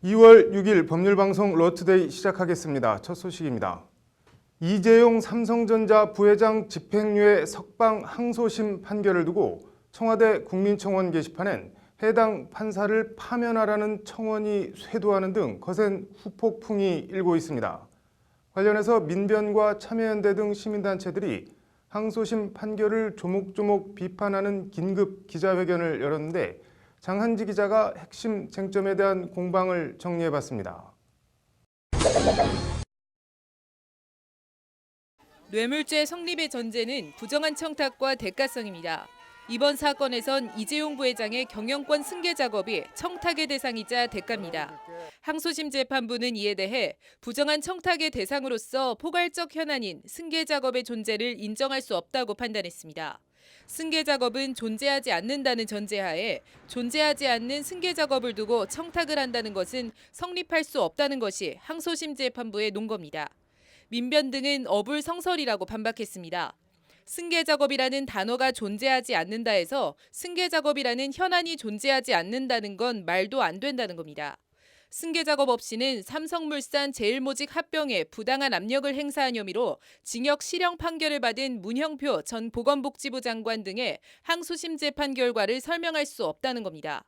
2월 6일 법률방송 러투데이 시작하겠습니다. 첫 소식입니다. 이재용 삼성전자 부회장 집행유예 석방 항소심 판결을 두고 청와대 국민청원 게시판엔 해당 판사를 파면하라는 청원이 쇄도하는 등 거센 후폭풍이 일고 있습니다. 관련해서 민변과 참여연대 등 시민단체들이 항소심 판결을 조목조목 비판하는 긴급 기자회견을 열었는데 장한지 기자가 핵심 쟁점에 대한 공방을 정리해봤습니다. 뇌물죄 성립의 전제는 부정한 청탁과 대가성입니다. 이번 사건에선 이재용 부회장의 경영권 승계 작업이 청탁의 대상이자 대가입니다. 항소심 재판부는 이에 대해 부정한 청탁의 대상으로서 포괄적 현안인 승계 작업의 존재를 인정할 수 없다고 판단했습니다. 승계 작업은 존재하지 않는다는 전제하에 존재하지 않는 승계 작업을 두고 청탁을 한다는 것은 성립할 수 없다는 것이 항소심 재판부의 논거입니다. 민변 등은 어불성설이라고 반박했습니다. 승계 작업이라는 단어가 존재하지 않는다 해서 승계 작업이라는 현안이 존재하지 않는다는 건 말도 안 된다는 겁니다. 승계 작업 없이는 삼성물산 제일모직 합병에 부당한 압력을 행사한 혐의로 징역 실형 판결을 받은 문형표 전 보건복지부 장관 등의 항소심 재판 결과를 설명할 수 없다는 겁니다.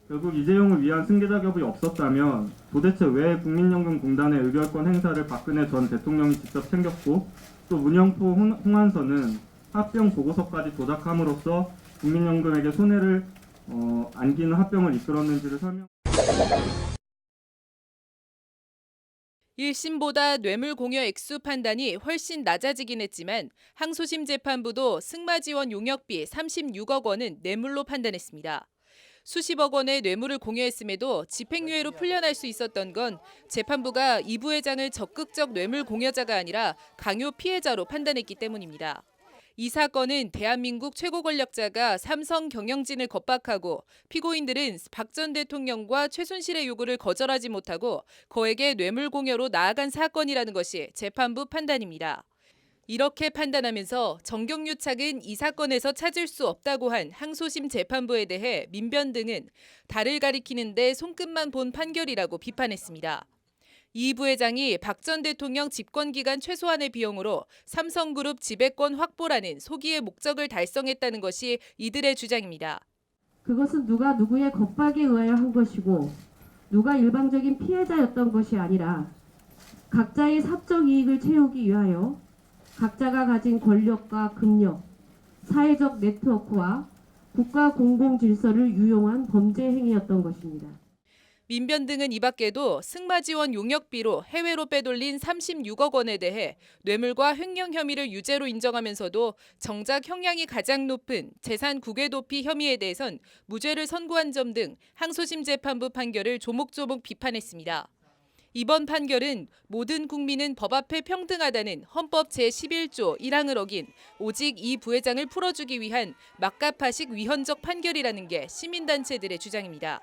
결국 이재용을 위한 승계 작업이 없었다면 도대체 왜 국민연금공단의 의결권 행사를 박근혜 전 대통령이 직접 챙겼고 또 문형포 홍한선은 합병 보고서까지 조작함으로써 국민연금에게 손해를 안기는 합병을 이끌었는지를 설명. 1심보다 뇌물 공여 액수 판단이 훨씬 낮아지긴 했지만 항소심 재판부도 승마 지원 용역비 36억 원은 뇌물로 판단했습니다. 수십억 원의 뇌물을 공여했음에도 집행유예로 풀려날 수 있었던 건 재판부가 이 부회장을 적극적 뇌물 공여자가 아니라 강요 피해자로 판단했기 때문입니다. 이 사건은 대한민국 최고 권력자가 삼성 경영진을 겁박하고 피고인들은 박 전 대통령과 최순실의 요구를 거절하지 못하고 거액의 뇌물 공여로 나아간 사건이라는 것이 재판부 판단입니다. 이렇게 판단하면서 정경유착은 이 사건에서 찾을 수 없다고 한 항소심 재판부에 대해 민변 등은 달을 가리키는데 손끝만 본 판결이라고 비판했습니다. 이 부회장이 박 전 대통령 집권기간 최소한의 비용으로 삼성그룹 지배권 확보라는 소기의 목적을 달성했다는 것이 이들의 주장입니다. 그것은 누가 누구의 겁박에 의하여 한 것이고 누가 일방적인 피해자였던 것이 아니라 각자의 사적 이익을 채우기 위하여 각자가 가진 권력과 금력, 사회적 네트워크와 국가 공공질서를 유용한 범죄 행위였던 것입니다. 민변 등은 이 밖에도 승마 지원 용역비로 해외로 빼돌린 36억 원에 대해 뇌물과 횡령 혐의를 유죄로 인정하면서도 정작 형량이 가장 높은 재산 국외 도피 혐의에 대해선 무죄를 선고한 점 등 항소심 재판부 판결을 조목조목 비판했습니다. 이번 판결은 모든 국민은 법 앞에 평등하다는 헌법 제11조 1항을 어긴 오직 이 부회장을 풀어주기 위한 막가파식 위헌적 판결이라는 게 시민단체들의 주장입니다.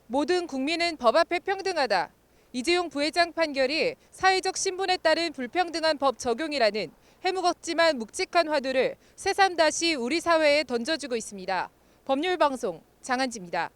모든 국민은 법 앞에 평등하다. 이재용 부회장 판결이 사회적 신분에 따른 불평등한 법 적용이라는 해묵었지만 묵직한 화두를 새삼 다시 우리 사회에 던져주고 있습니다. 법률방송 장한지입니다.